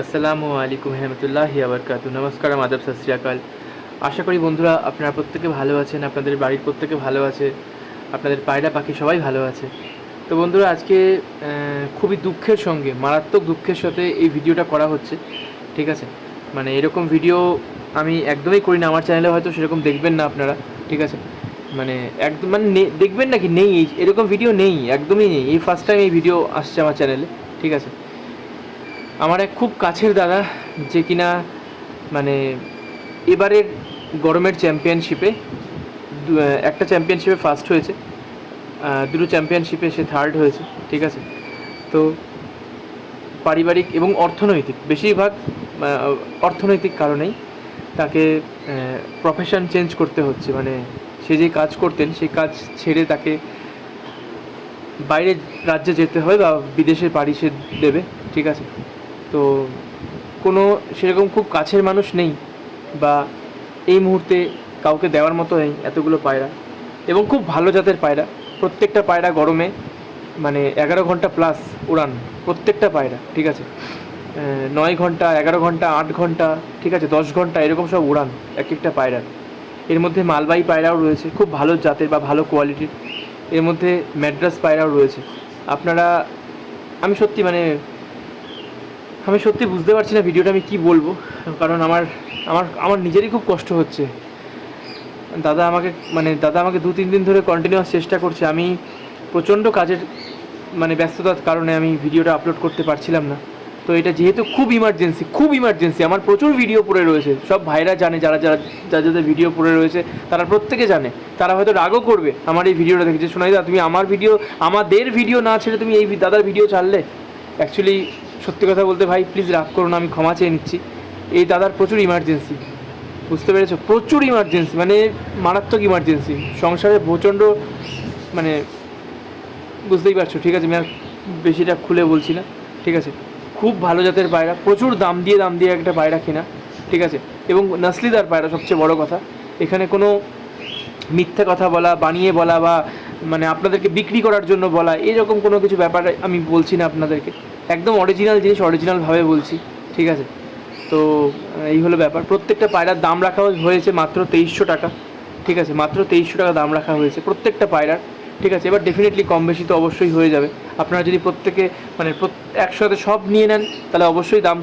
আসসালামু আলাইকুম রহমতুল্লাহি আবরকাতু। নমস্কার, আদাব, সত শ্রী আকাল। আশা করি বন্ধুরা আপনারা প্রত্যেকে ভালো আছেন, আপনাদের বাড়ির প্রত্যেকে ভালো আছে, আপনাদের পায়রা পাখি সবাই ভালো আছে। তো বন্ধুরা, আজকে খুবই দুঃখের সঙ্গে, মারাত্মক দুঃখের সাথে এই ভিডিওটা করা হচ্ছে। ঠিক আছে, মানে এরকম ভিডিও আমি একদমই করি না, আমার চ্যানেলে হয়তো সেরকম দেখবেন না আপনারা। ঠিক আছে, মানে একদম মানে দেখবেন নাকি নেই, এরকম ভিডিও নেই, একদমই নেই। এই ফার্স্ট টাইম এই ভিডিও আসছে আমার চ্যানেলে। ঠিক আছে, আমার এক খুব কাছের দাদা, যে কিনা মানে এবারের গরমের চ্যাম্পিয়নশিপে একটা চ্যাম্পিয়নশিপে ফার্স্ট হয়েছে, দুটো চ্যাম্পিয়নশিপে সে থার্ড হয়েছে। ঠিক আছে, তো পারিবারিক এবং অর্থনৈতিক, বেশিরভাগ অর্থনৈতিক কারণেই তাকে প্রফেশন চেঞ্জ করতে হচ্ছে। মানে সে যে কাজ করতেন সেই কাজ ছেড়ে তাকে বাইরের রাজ্যে যেতে হয় বা বিদেশে পাড়ি সে দেবে। ঠিক আছে, তো কোনো সেরকম খুব কাছের মানুষ নেই বা এই মুহূর্তে কাউকে দেওয়ার মতো নেই এতগুলো পায়রা, এবং খুব ভালো জাতের পায়রা। প্রত্যেকটা পায়রা গরমে মানে 11 ঘন্টা প্লাস উড়ান, প্রত্যেকটা পায়রা। ঠিক আছে, 9 ঘন্টা, 11 ঘন্টা, 8 ঘন্টা, ঠিক আছে, 10 ঘন্টা, এরকম সব উড়ান এক একটা পায়রার। এর মধ্যে মালবাহী পায়রাও রয়েছে খুব ভালো জাতের বা ভালো কোয়ালিটির। এর মধ্যে ম্যাড্রাস পায়রাও রয়েছে। আপনারা, আমি সত্যি বুঝতে পারছি না ভিডিওটা আমি কী বলবো, কারণ আমার আমার আমার নিজেরই খুব কষ্ট হচ্ছে। দাদা আমাকে 2-3 দিন ধরে কন্টিনিউয়াস চেষ্টা করছে। আমি প্রচণ্ড কাজের ব্যস্ততার কারণে আমি ভিডিওটা আপলোড করতে পারছিলাম না। তো এটা যেহেতু খুব ইমার্জেন্সি, আমার প্রচুর ভিডিও পড়ে রয়েছে, সব ভাইরা জানে, যাদের ভিডিও পড়ে রয়েছে তারা প্রত্যেকে জানে। তারা হয়তো রাগও করবে আমার এই ভিডিওটা দেখে, যে সোনাইদা তুমি আমাদের ভিডিও না ছেড়ে তুমি এই দাদার ভিডিও ছাড়লে। অ্যাকচুয়ালি সত্যি কথা বলতে ভাই, প্লিজ রাগ করুন, আমি ক্ষমা চেয়ে নিচ্ছি। এই দাদার প্রচুর ইমার্জেন্সি, বুঝতে পেরেছো? প্রচুর ইমার্জেন্সি, মানে মারাত্মক ইমার্জেন্সি, সংসারে প্রচণ্ড, মানে বুঝতেই পারছো। ঠিক আছে, আমি আর বেশিটা খুলে বলছি না। ঠিক আছে, খুব ভালো জাতের পায়রা, প্রচুর দাম দিয়ে একটা পায়রা কেনা। ঠিক আছে, এবং নসলিদার পায়রা, সবচেয়ে বড় কথা। এখানে কোনো মিথ্যা কথা বলা, বানিয়ে বলা বা আপনাদেরকে বিক্রি করার জন্য বলা, এরকম কোনো কিছু ব্যাপার আমি বলছি না আপনাদেরকে। একদম অরিজিনাল জিনিস অরিজিনালভাবে বলছি। ঠিক আছে, তো এই হলো ব্যাপার। প্রত্যেকটা পায়রার দাম রাখা হয়েছে মাত্র 2300 টাকা। ঠিক আছে, মাত্র 2300 টাকা দাম রাখা হয়েছে প্রত্যেকটা পায়রার। ঠিক আছে, এবার ডেফিনেটলি কম বেশি তো অবশ্যই হয়ে যাবে। আপনারা যদি প্রত্যেকে একসাথে সব নিয়ে নেন তাহলে অবশ্যই দাম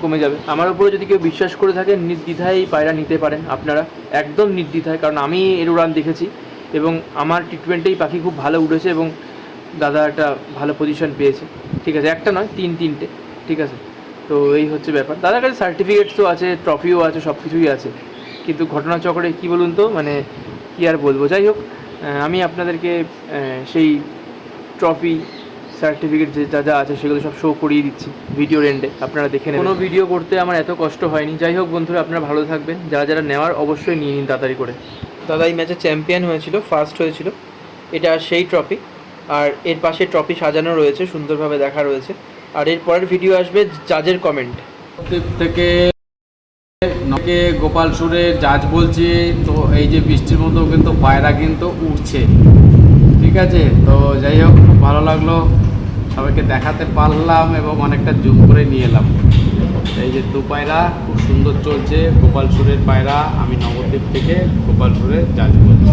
কমে যাবে। আমার উপরে যদি কেউ বিশ্বাস করে থাকে, নির্দ্বিধায় এই পায়রা নিতে পারেন আপনারা, একদম নির্দ্বিধায়। কারণ আমি এর উড়ান দেখেছি এবং আমার ট্রিটমেন্টেই পাখি খুব ভালো উঠেছে এবং দাদা একটা ভালো পজিশন পেয়েছে। ঠিক আছে, একটা নয়, তিনটে। ঠিক আছে, তো এই হচ্ছে ব্যাপার। দাদার কাছে সার্টিফিকেটসও আছে, ট্রফিও আছে, সব কিছুই আছে। কিন্তু ঘটনাচক্রে কী বলুন তো, কী আর বলবো। যাই হোক, আমি আপনাদেরকে সেই ট্রফি, সার্টিফিকেট যা আছে সেগুলো সব শো করিয়ে দিচ্ছি ভিডিওর এন্ডে, আপনারা দেখে নেবেন। কোনো ভিডিও করতে আমার এত কষ্ট হয়নি। যাই হোক বন্ধুরা, আপনারা ভালো থাকবেন, যারা নেওয়ার অবশ্যই নিয়ে নিন তাড়াতাড়ি করে। দাদা এই ম্যাচে চ্যাম্পিয়ন হয়েছিল, ফার্স্ট হয়েছিল। এটা সেই ট্রফি, আর এর পাশে ট্রফি সাজানো রয়েছে, সুন্দরভাবে দেখা রয়েছে। আর এর পরের ভিডিও আসবে জাজের কমেন্ট থেকে গোপাল সুরে জাজ বলছি। তো এই যে বৃষ্টির মতো কিন্তু পায়রা কিন্তু উঠছে। ঠিক আছে, তো যাই হোক, খুব ভালো লাগলো, সবাইকে দেখাতে পারলাম এবং অনেকটা জুম করে নিয়ে এলাম। এই যে দু পায়রা খুব সুন্দর চলছে, গোপাল সুরের পায়রা। আমি নবদ্বীপ থেকে গোপাল সুরে জাজ বলছি।